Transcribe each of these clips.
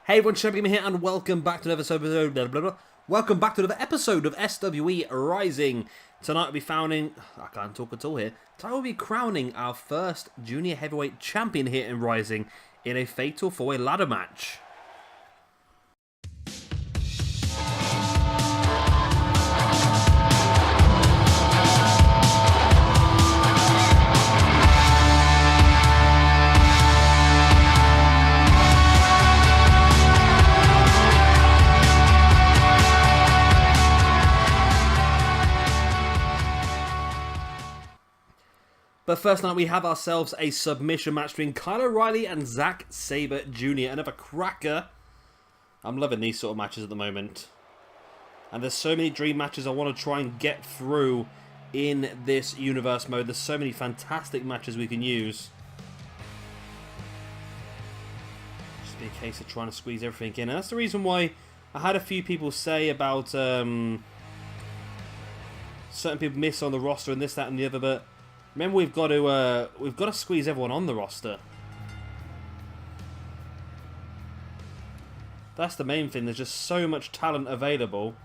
Hey everyone, Champion here, and welcome back to another welcome back to another episode of SWE Rising. Tonight we'll be founding. I can't talk at all here. Tonight we'll be crowning our first junior heavyweight champion here in Rising in a fatal four-way ladder match. But first night we have ourselves a submission match between Reilly and Zack Sabre Jr. Another cracker. I'm loving these sort of matches at the moment. And there's so many dream matches I want to try and get through in this universe mode. There's so many fantastic matches we can use. Just be a case of trying to squeeze everything in. And that's the reason why I had a few people say about certain people miss on the roster and this, that and the other, but remember, we've got to squeeze everyone on the roster. That's the main thing. There's just so much talent available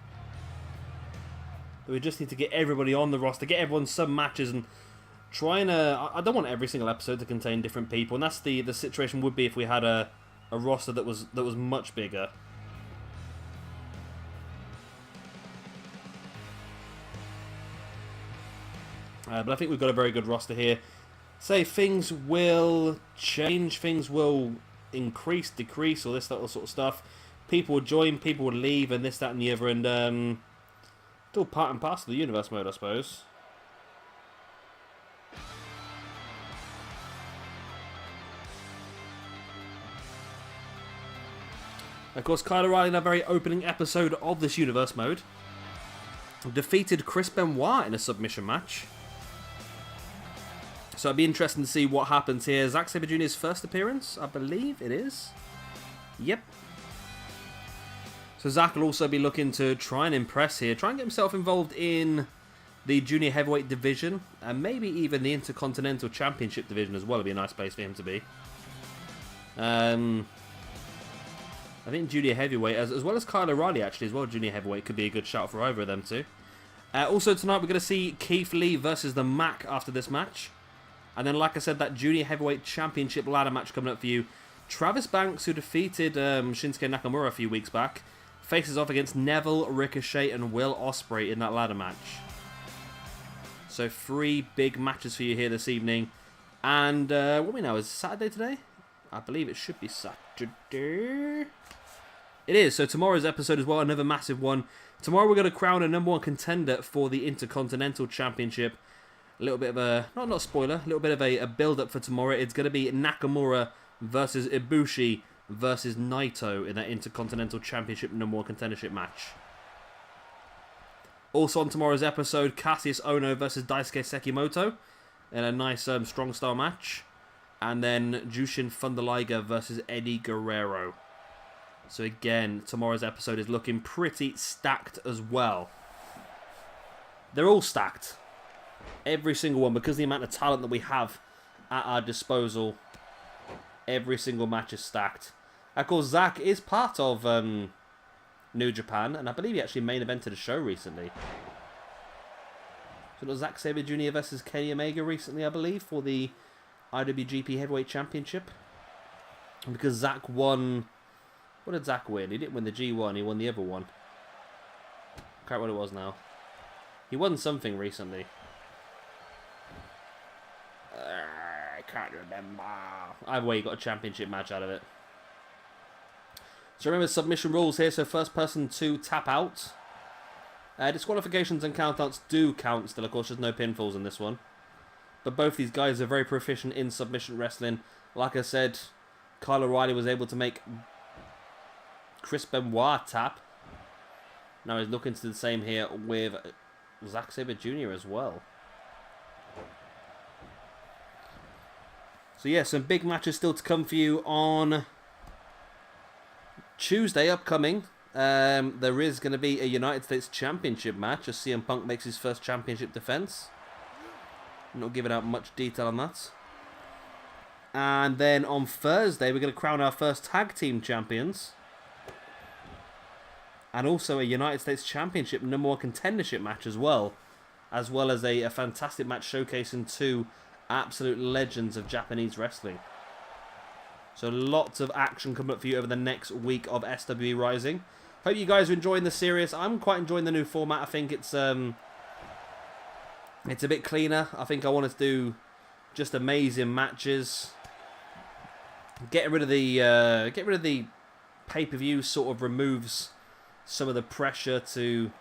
that we just need to get everybody on the roster, get everyone some matches, and try and. I don't want every single episode to contain different people, and that's the situation would be if we had a roster that was much bigger. But I think we've got a very good roster here. Say things will change, things will increase, decrease, all this sort of stuff. People will join, people will leave, and this, that, and the other, and still part and parcel of the universe mode, I suppose. Of course, Reilly in a very opening episode of this universe mode defeated Chris Benoit in a submission match. So it'd be interesting to see what happens here. Zack Sabre Jr.'s first appearance, I believe it is. Yep. So Zack will also be looking to try and impress here. Try and get himself involved in the junior heavyweight division. And maybe even the Intercontinental Championship division as well. It'd be a nice place for him to be. I think junior heavyweight, as well as Reilly actually as well, junior heavyweight could be a good shout for either of them too. Also tonight we're going to see Lee Vs The Mack after this match. And then, like I said, that Junior Heavyweight Championship ladder match coming up for you. Travis Banks, who defeated Shinsuke Nakamura a few weeks back, faces off against Neville, Ricochet, and Will Ospreay in that ladder match. So 3 big matches for you here this evening. And what we know, is it Saturday today? I believe it should be Saturday. It is. So tomorrow's episode as well, another massive one. Tomorrow we're going to crown a #1 contender for the Intercontinental Championship. A little bit of a, not spoiler, a little bit of a build-up for tomorrow. It's going to be Nakamura versus Ibushi versus Naito in that Intercontinental Championship #1 contendership match. Also on tomorrow's episode, Cassius Ohno versus Daisuke Sekimoto in a nice strong style match. And then Jushin Thunder Liger versus Eddie Guerrero. So again, tomorrow's episode is looking pretty stacked as well. They're all stacked. Every single one, because the amount of talent that we have at our disposal, every single match is stacked. Of course, Zack is part of New Japan, and I believe he actually main evented a show recently. So it was Zack Sabre Jr. versus Kenny Omega recently, I believe, for the IWGP Heavyweight Championship. And because Zack won... What did Zack win? He didn't win the G1, he won the other one. I can't remember what it was now. He won something recently. I can't remember. Either way, you got a championship match out of it. So remember submission rules here. So first person to tap out. Disqualifications and countouts do count still. Of course, there's no pinfalls in this one. But both these guys are very proficient in submission wrestling. Like I said, Reilly was able to make Chris Benoit tap. Now he's looking to do the same here with Zack Sabre Jr. as well. So yeah, some big matches still to come for you on Tuesday upcoming. There is going to be a United States Championship match as CM Punk makes his first championship defense. I'm not giving out much detail on that. And then on Thursday, we're going to crown our first tag team champions. and also a United States Championship #1 contendership match as well as a fantastic match showcasing two absolute legends of Japanese wrestling. So lots of action coming up for you over the next week of SWE Rising. Hope you guys are enjoying the series. I'm quite enjoying the new format. I think it's a bit cleaner. I think I want to do just amazing matches. Getting rid of the pay-per-view sort of removes some of the pressure to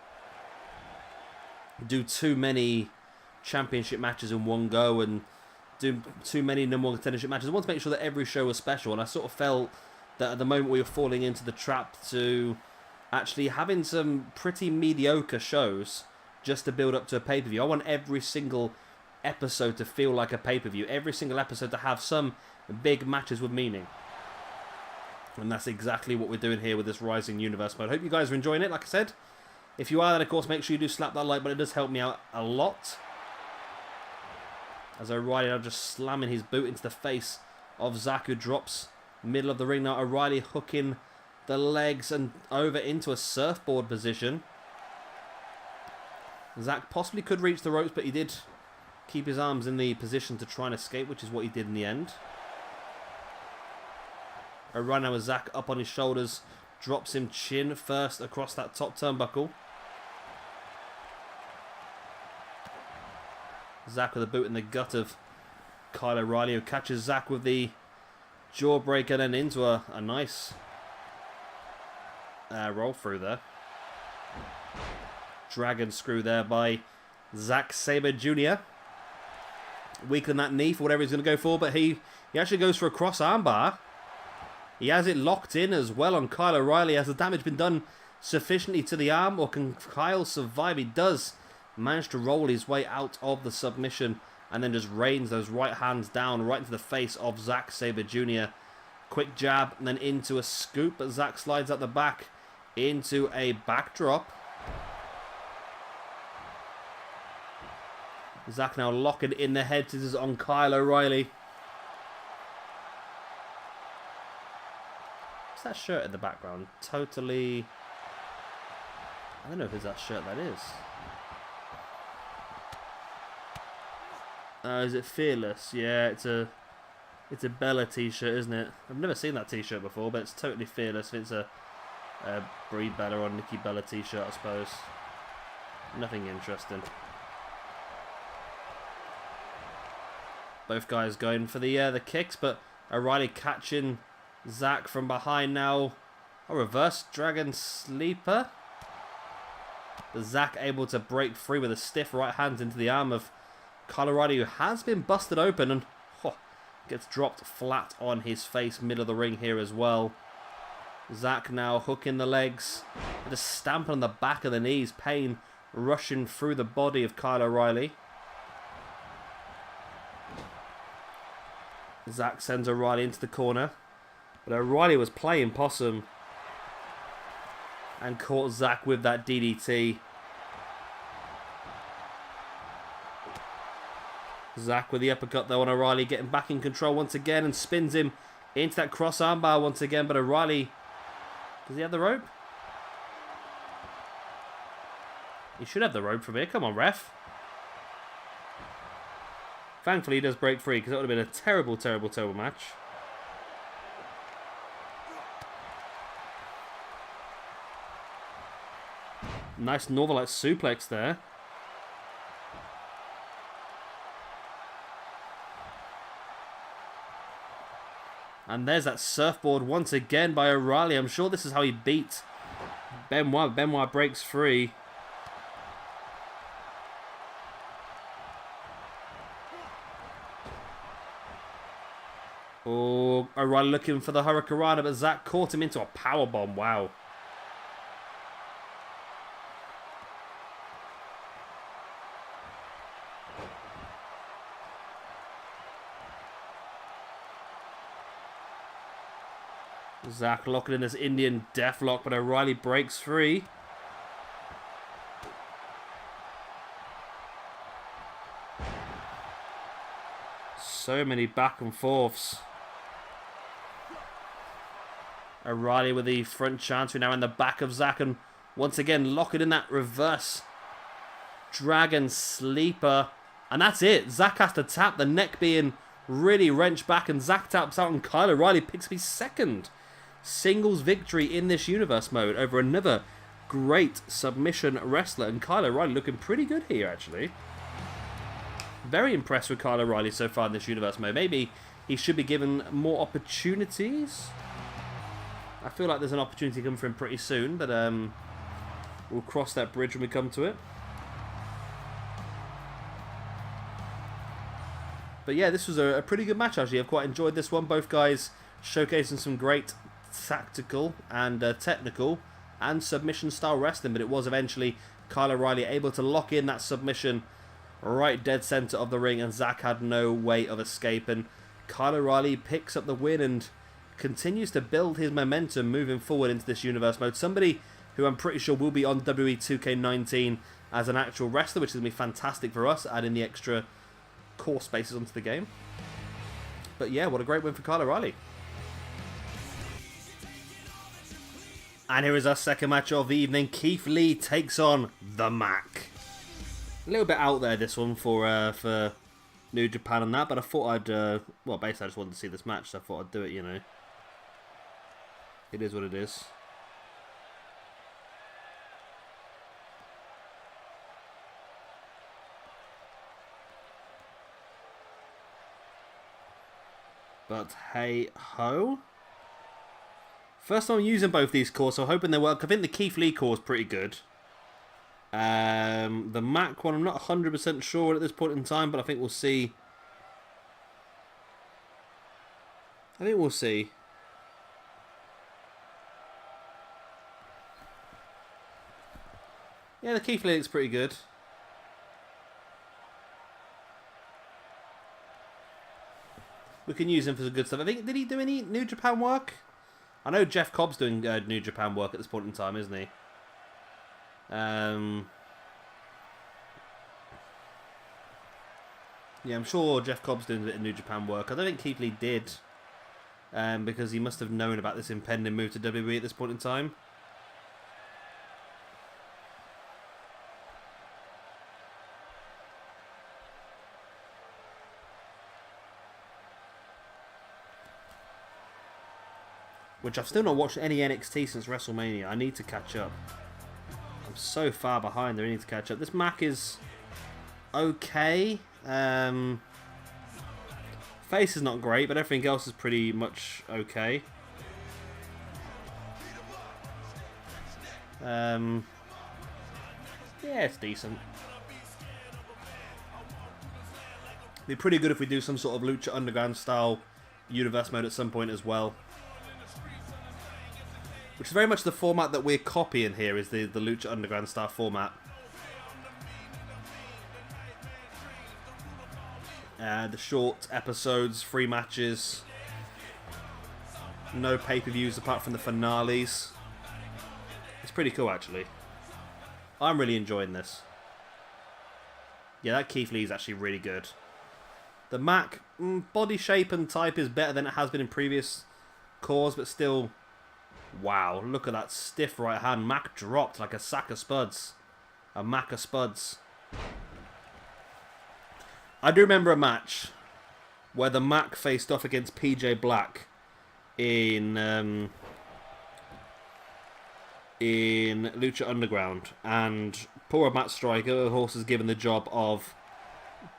do too many championship matches in one go and do too many #1 contendership matches. I want to make sure that every show was special, and I sort of felt that at the moment we were falling into the trap to actually having some pretty mediocre shows just to build up to a pay-per-view. I want every single episode to feel like a pay-per-view, every single episode to have some big matches with meaning. And that's exactly what we're doing here with this Rising Universe mode. Hope you guys are enjoying it, like I said. If you are, then of course make sure you do slap that like button. It does help me out a lot. As O'Reilly now just slamming his boot into the face of Zack, who drops middle of the ring now. O'Reilly hooking the legs and over into a surfboard position. Zack possibly could reach the ropes, but he did keep his arms in the position to try and escape, which is what he did in the end. O'Reilly now with Zack up on his shoulders, drops him chin first across that top turnbuckle. Zack with a boot in the gut of Kyle O'Reilly, who catches Zack with the jawbreaker and then into a nice roll through there. Dragon screw there by Zack Sabre Jr. Weakening that knee for whatever he's going to go for, but he actually goes for a cross armbar. He has it locked in as well on Kyle O'Reilly. Has the damage been done sufficiently to the arm, or can Kyle survive? He does manage to roll his way out of the submission and then just rains those right hands down right into the face of Zack Sabre Jr. Quick jab and then into a scoop, but Zack slides out the back into a backdrop. Zack now locking in the head scissors on Kyle O'Reilly. What's that shirt in the background? Totally... I don't know if it's that shirt that is. Is it Fearless? Yeah, it's a Bella t-shirt, isn't it? I've never seen that t-shirt before, but it's totally Fearless. It's a Brie Bella or Nikki Bella t-shirt, I suppose. Nothing interesting. Both guys going for the kicks, but O'Reilly catching Zack from behind now. A reverse Dragon Sleeper. But Zack able to break free with a stiff right hand into the arm of Kyle O'Reilly, who has been busted open and gets dropped flat on his face, middle of the ring here as well. Zack now hooking the legs, just stamping on the back of the knees, pain rushing through the body of Kyle O'Reilly. Zack sends O'Reilly into the corner, but O'Reilly was playing possum and caught Zack with that DDT. Zack with the uppercut though on O'Reilly, getting back in control once again and spins him into that cross armbar once again, but O'Reilly, does he have the rope? He should have the rope from here. Come on, ref. Thankfully he does break free, because that would have been a terrible, terrible, terrible match. Nice Northern Light suplex there. And there's that surfboard once again by O'Reilly. I'm sure this is how he beat Benoit. Benoit breaks free. Oh, O'Reilly looking for the Hurricanrana, but Zack caught him into a powerbomb. Wow. Zack locking in this Indian deathlock, but O'Reilly breaks free. So many back and forths. O'Reilly with the front chance. We're now in the back of Zack, and Once again, locking in that reverse Dragon Sleeper. And that's it. Zack has to tap, the neck being really wrenched back, and Zack taps out, and Kyle O'Reilly picks up his second singles victory in this universe mode over another great submission wrestler. And Kyle O'Reilly looking pretty good here, actually. Very impressed with Kyle O'Reilly so far in this universe mode. Maybe he should be given more opportunities. I feel like there's an opportunity coming for him pretty soon, but we'll cross that bridge when we come to it. But yeah, this was a pretty good match, actually. I've quite enjoyed this one. Both guys showcasing some great tactical and technical and submission-style wrestling. But it was eventually Kyle O'Reilly able to lock in that submission right dead center of the ring. And Zack had no way of escaping. Kyle O'Reilly picks up the win and continues to build his momentum moving forward into this universe mode. Somebody who I'm pretty sure will be on WWE 2K19 as an actual wrestler, which is going to be fantastic for us, adding the extra core spaces onto the game. But yeah, what a great win for Kyle O'Reilly. And here is our second match of the evening. Keith Lee takes on The Mack. A little bit out there, this one, for New Japan and that, but I thought I'd, well, basically I just wanted to see this match, so I thought I'd do it, you know. It is what it is. But hey ho. First time using both these cores, so I'm hoping they work. I think the Keith Lee core is pretty good. The Mack one, I'm not 100% sure at this point in time, but I think we'll see. Yeah, the Keith Lee looks pretty good. We can use him for some good stuff. I think, did he do any New Japan work? I know Jeff Cobb's doing New Japan work at this point in time, isn't he? Yeah, I'm sure Jeff Cobb's doing a bit of New Japan work. I don't think Keith Lee did, because he must have known about this impending move to WWE at this point in time. Which I've still not watched any NXT since WrestleMania. I need to catch up. I'm so far behind. I need to catch up. This Mack is okay. Face is not great, but everything else is pretty much okay. Yeah, it's decent. It'd be pretty good if we do some sort of Lucha Underground style universe mode at some point as well. Which is very much the format that we're copying here, is the Lucha Underground style format. The short episodes, free matches, no pay-per-views apart from the finales. It's pretty cool, actually. I'm really enjoying this. Yeah, that Keith Lee is actually really good. The Mack, body shape and type is better than it has been in previous cores, but still... Wow, look at that stiff right hand. Mack dropped like a sack of spuds. A Mack of spuds. I do remember a match where the Mack faced off against PJ Black in Lucha Underground, and poor Matt Striker, of course, is given the job of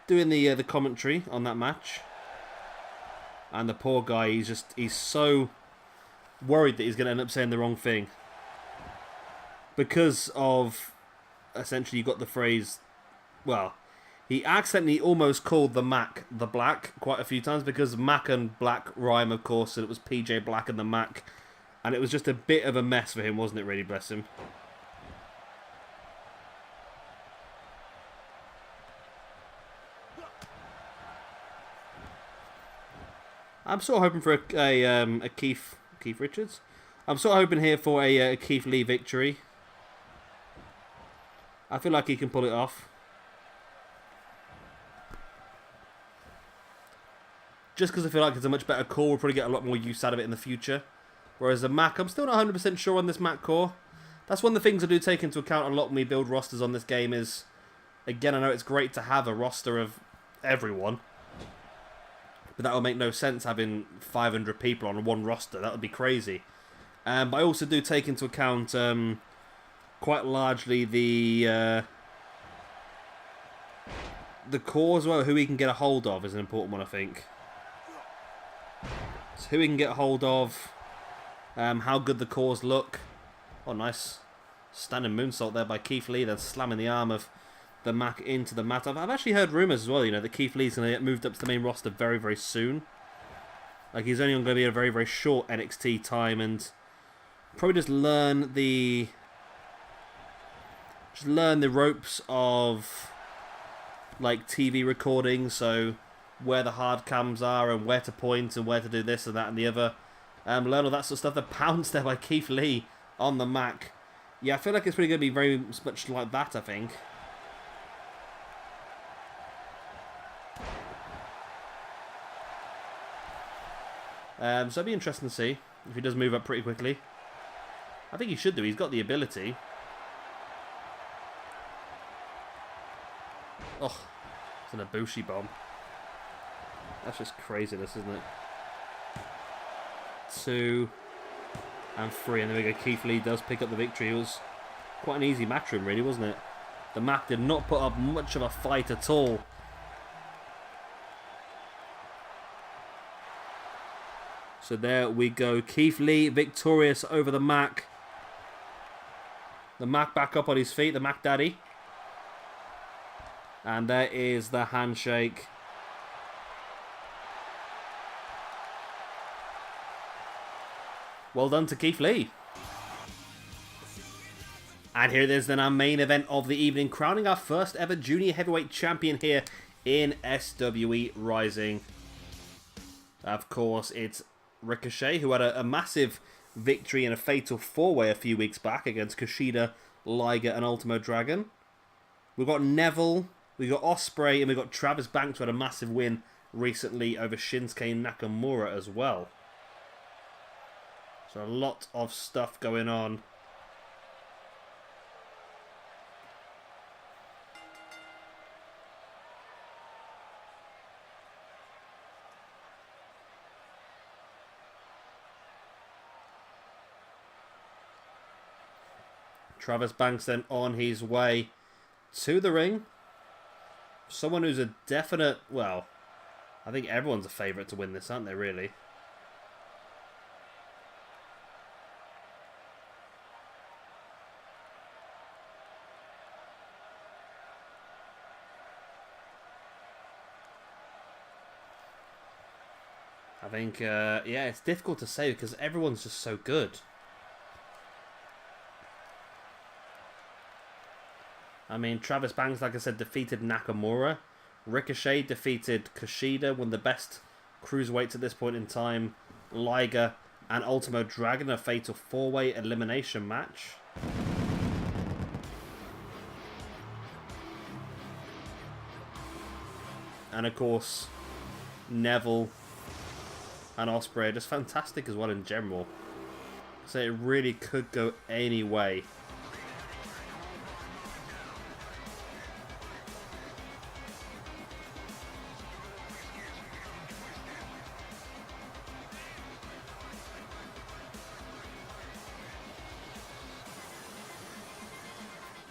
doing the commentary on that match. And the poor guy, he's so worried that he's going to end up saying the wrong thing. Because of, essentially, you got the phrase, well, he accidentally almost called the Mack the Black quite a few times, because Mack and Black rhyme, of course, and it was PJ Black and the Mack. And it was just a bit of a mess for him, wasn't it, really, bless him? I'm sort of hoping for a Keith Richards. I'm sort of hoping here for a Keith Lee victory. I feel like he can pull it off. Just because I feel like it's a much better core, we'll probably get a lot more use out of it in the future. Whereas the Mack, I'm still not 100% sure on this Mack core. That's one of the things I do take into account a lot when we build rosters on this game is, again, I know it's great to have a roster of everyone, but that would make no sense having 500 people on one roster. That would be crazy. But I also do take into account quite largely the core as well. Who we can get a hold of is an important one, I think. So who we can get a hold of, how good the cores look. Oh, nice standing moonsault there by Keith Lee, then slamming the arm of the Mack into the mat. I've actually heard rumours as well, you know, that Keith Lee's going to get moved up to the main roster very, very soon. Like, he's only going to be a very, very short NXT time, and probably just learn the ropes of, like, TV recording, so where the hard cams are and where to point and where to do this and that and the other. Learn all that sort of stuff. The pounce there by Keith Lee on the Mack. Yeah, I feel like it's really going to be very much like that, I think. So it'll be interesting to see if he does move up pretty quickly. I think he should do. He's got the ability. Oh, it's an Ibushi bomb. That's just craziness, isn't it? 2 and 3, and there we go. Keith Lee does pick up the victory. It was quite an easy match for him, really, wasn't it? The Mack did not put up much of a fight at all. So there we go. Keith Lee victorious over the Mack. The Mack back up on his feet. The Mack Daddy. And there is the handshake. Well done to Keith Lee. And here it is then, our main event of the evening, crowning our first ever junior heavyweight champion here in SWE Rising. Of course, it's Ricochet, who had a massive victory in a fatal 4-way a few weeks back against Kushida, Liger and Ultimo Dragon. We've got Neville, we've got Ospreay, and we've got Travis Banks, who had a massive win recently over Shinsuke Nakamura as well. So a lot of stuff going on. Travis Banks then on his way to the ring. Someone who's a definite, well, I think everyone's a favourite to win this, aren't they, really? I think, yeah, it's difficult to say because everyone's just so good. I mean, Travis Banks, like I said, defeated Nakamura. Ricochet defeated Kushida, one of the best cruiserweights at this point in time. Liger and Ultimo Dragon, a fatal 4-way elimination match. And of course, Neville and Ospreay are just fantastic as well in general. So it really could go any way.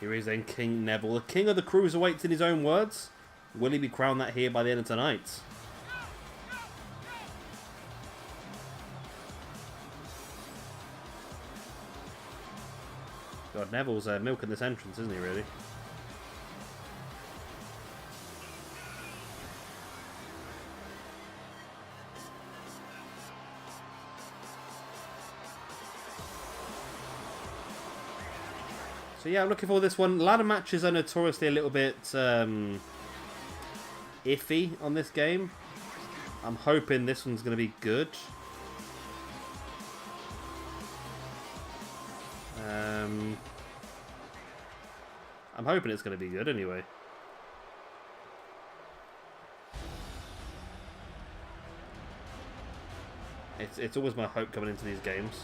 Here is then King Neville, the king of the cruiserweights in his own words. Will he be crowned that here by the end of tonight? God, Neville's milking this entrance, isn't he, really? So yeah, I'm looking for this one. Ladder matches are notoriously a little bit iffy on this game. I'm hoping this one's going to be good. I'm hoping it's going to be good anyway. It's always my hope coming into these games.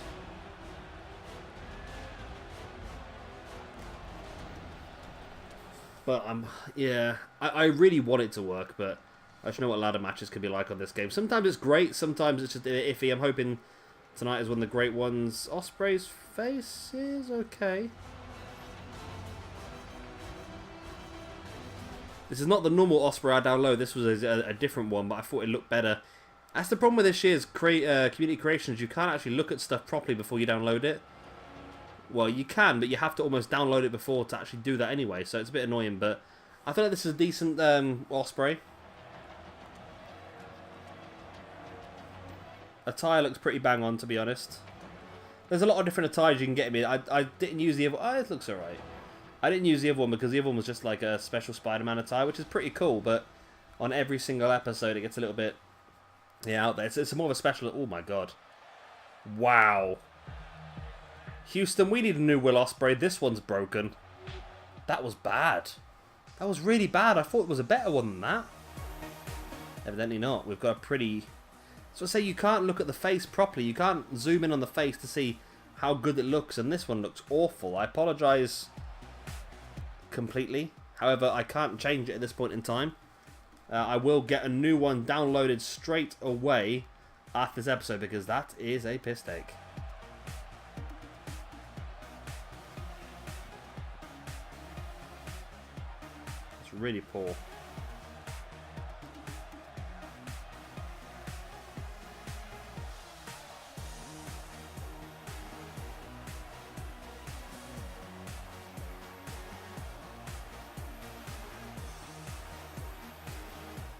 But yeah, I really want it to work, but I just know what ladder matches can be like on this game. Sometimes it's great, sometimes it's just iffy. I'm hoping tonight is one of the great ones. Ospreay's face is okay. This is not the normal Ospreay I download. This was a different one, but I thought it looked better. That's the problem with this year's community creations. You can't actually look at stuff properly before you download it. Well, you can, but you have to almost download it before to actually do that anyway, so it's a bit annoying, but I feel like this is a decent Ospreay. Attire looks pretty bang on, to be honest. There's a lot of different attires you can get him in. I didn't use the other... Oh, it looks alright. I didn't use the other one because the other one was just like a special Spider-Man attire, which is pretty cool, but on every single episode it gets a little bit out there. It's more of a special... Oh my god. Wow. Houston, we need a new Will Ospreay. This one's broken. That was bad. That was really bad. I thought it was a better one than that. Evidently not. We've got a pretty... So I say you can't look at the face properly. You can't zoom in on the face to see how good it looks. And this one looks awful. I apologise completely. However, I can't change it at this point in time. I will get a new one downloaded straight away after this episode because that is a piss take. Really poor.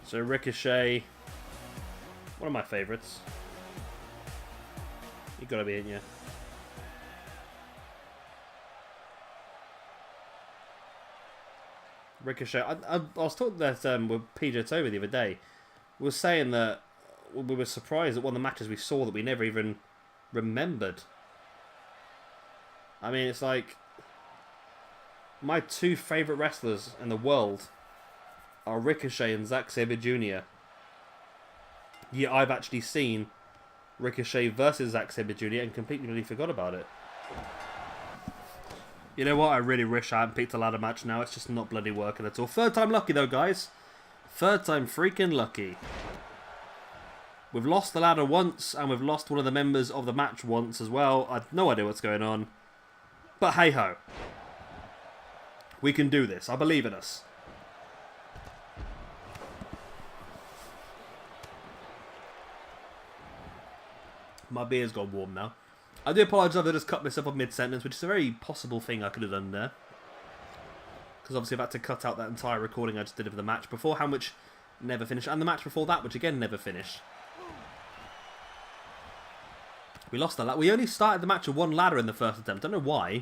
So Ricochet, one of my favourites. You gotta be in you. Ricochet. I was talking that with PJ Toby the other day. We were saying that we were surprised at one of the matches we saw that we never even remembered. I mean, it's like my two favourite wrestlers in the world are Ricochet and Zack Sabre Jr. Yeah, I've actually seen Ricochet versus Zack Sabre Jr. and completely forgot about it. You know what? I really wish I hadn't picked a ladder match now. It's just not bloody working at all. Third time lucky though, guys. Third time freaking lucky. We've lost the ladder once, and we've lost one of the members of the match once as well. I have no idea what's going on. But hey-ho. We can do this. I believe in us. My beer's gone warm now. I do apologise if I just cut myself off mid-sentence, which is a very possible thing I could have done there. Because obviously I've had to cut out that entire recording I just did of the match beforehand, which never finished. And the match before that, which again never finished. We lost that ladder. We only started the match with one ladder in the first attempt. I don't know why.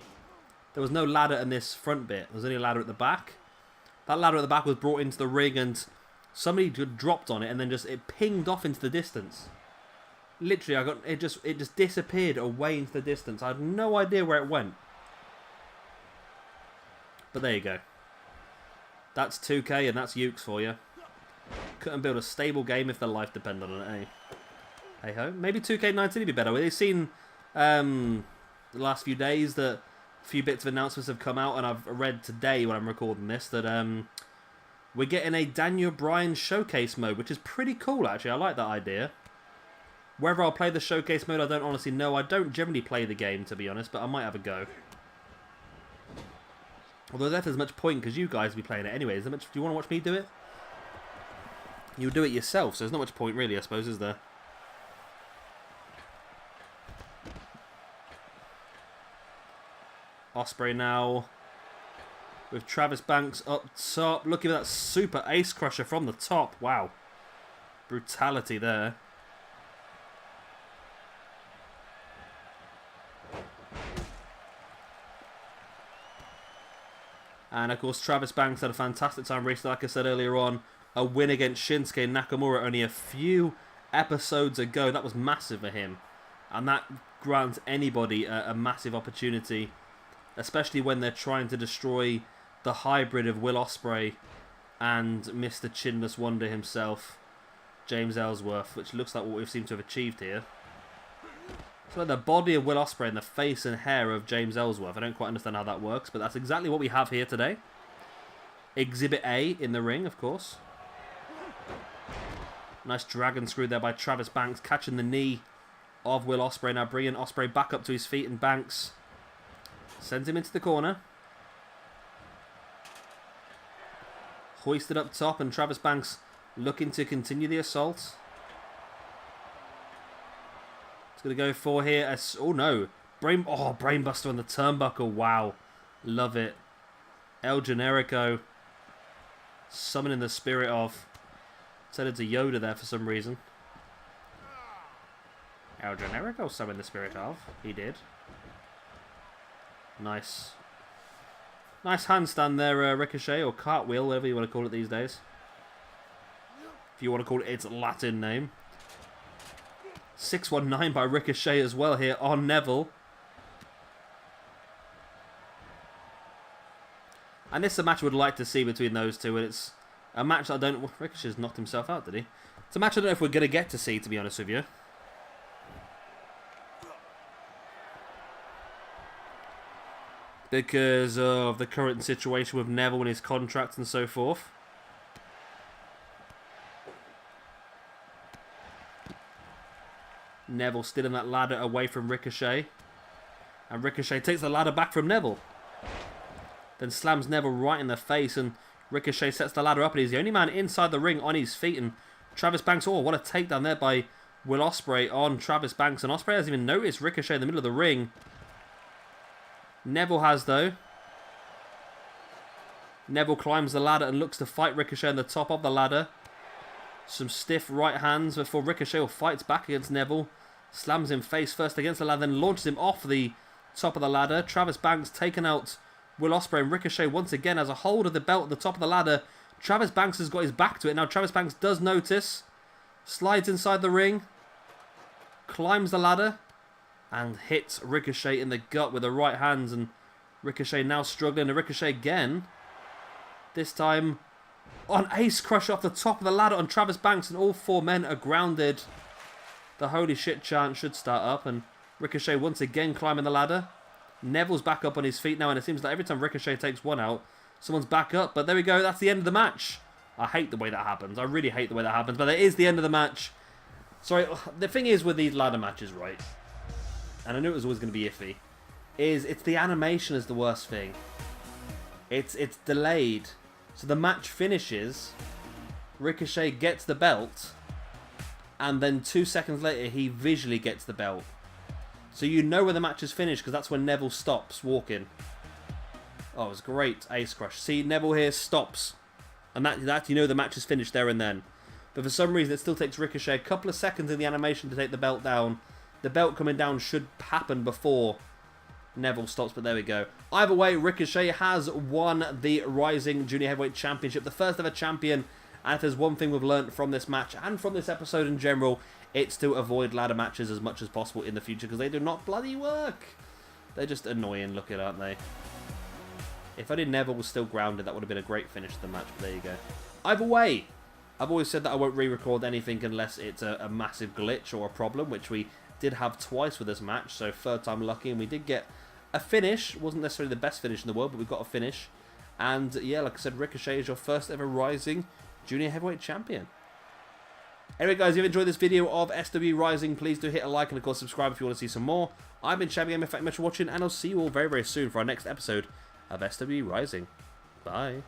There was no ladder in this front bit. There was only a ladder at the back. That ladder at the back was brought into the ring and somebody dropped on it and then it pinged off into the distance. Literally, it just disappeared away into the distance. I had no idea where it went. But there you go. That's 2K and that's Ukes for you. Couldn't build a stable game if their life depended on it, eh? Hey ho. Maybe 2K19 would be better. We've seen the last few days that a few bits of announcements have come out, and I've read today when I'm recording this that we're getting a Daniel Bryan showcase mode, which is pretty cool actually. I like that idea. Whether I'll play the showcase mode, I don't honestly know. I don't generally play the game, to be honest, but I might have a go. Although there's much point because you guys will be playing it anyway. Do you want to watch me do it? You'll do it yourself, so there's not much point really, I suppose, is there? Ospreay now with Travis Banks up top. Looking at that super ace crusher from the top. Wow. Brutality there. And of course Travis Banks had a fantastic time recently, like I said earlier on. A win against Shinsuke Nakamura only a few episodes ago. That was massive for him. And that grants anybody a massive opportunity. Especially when they're trying to destroy the hybrid of Will Ospreay and Mr. Chinless Wonder himself, James Ellsworth, which looks like what we've seemed to have achieved here. So the body of Will Ospreay and the face and hair of James Ellsworth. I don't quite understand how that works, but that's exactly what we have here today. Exhibit A in the ring, of course. Nice dragon screw there by Travis Banks, catching the knee of Will Ospreay. Now bringing Ospreay back up to his feet, and Banks sends him into the corner. Hoisted up top, and Travis Banks looking to continue the assault. It's going to go for here. Oh no. Brainbuster on the turnbuckle. Wow. Love it. El Generico summoning the spirit of... Said it's a Yoda there for some reason. El Generico summoned the spirit of. He did. Nice. Nice handstand there, Ricochet, or cartwheel, whatever you want to call it these days. If you want to call it its Latin name. 619 by Ricochet as well here on Neville. And this is a match I would like to see between those two, and it's a match I don't... Ricochet's knocked himself out, did he? It's a match I don't know if we're going to get to see, to be honest with you. Because of the current situation with Neville and his contract and so forth. Neville still in that ladder away from Ricochet. And Ricochet takes the ladder back from Neville. Then slams Neville right in the face, and Ricochet sets the ladder up, and he's the only man inside the ring on his feet. And Travis Banks, oh, what a takedown there by Will Ospreay on Travis Banks. And Ospreay hasn't even noticed Ricochet in the middle of the ring. Neville has, though. Neville climbs the ladder and looks to fight Ricochet on the top of the ladder. Some stiff right hands before Ricochet fights back against Neville. Slams him face first against the ladder, then launches him off the top of the ladder. Travis Banks taken out Will Ospreay, and Ricochet once again has a hold of the belt at the top of the ladder. Travis Banks has got his back to it. Now Travis Banks does notice. Slides inside the ring. Climbs the ladder. And hits Ricochet in the gut with the right hands. And Ricochet now struggling. And Ricochet again. This time on Ace Crush off the top of the ladder on Travis Banks. And all four men are grounded. The holy shit chant should start up. And Ricochet once again climbing the ladder. Neville's back up on his feet now, and it seems like every time Ricochet takes one out, someone's back up. But there we go, that's the end of the match. I hate the way that happens. I really hate the way that happens, but it is the end of the match. Sorry, the thing is with these ladder matches, right, and I knew it was always going to be iffy, is it's the animation is the worst thing. It's delayed. So the match finishes, Ricochet gets the belt, and then 2 seconds later he visually gets the belt. So you know when the match is finished, because that's when Neville stops walking. Oh, it was great. Ace Crush. See, Neville here stops. And that you know the match is finished there and then. But for some reason, it still takes Ricochet a couple of seconds in the animation to take the belt down. The belt coming down should happen before Neville stops, but there we go. Either way, Ricochet has won the Rising Junior Heavyweight Championship. The first ever champion. And if there's one thing we've learned from this match, and from this episode in general, it's to avoid ladder matches as much as possible in the future, because they do not bloody work. They're just annoying looking, aren't they? If only Neville was still grounded, that would have been a great finish to the match, but there you go. Either way, I've always said that I won't re-record anything unless it's a massive glitch or a problem, which we did have twice with this match, so third time lucky, and we did get a finish. Wasn't necessarily the best finish in the world, but we got a finish. And yeah, like I said, Ricochet is your first ever Rising Junior Heavyweight Champion. Anyway guys, if you've enjoyed this video of SWE Rising, please do hit a like and of course subscribe if you want to see some more. I've been Shabby Gamer, thank you much for watching, and I'll see you all very, very soon for our next episode of SWE Rising. Bye.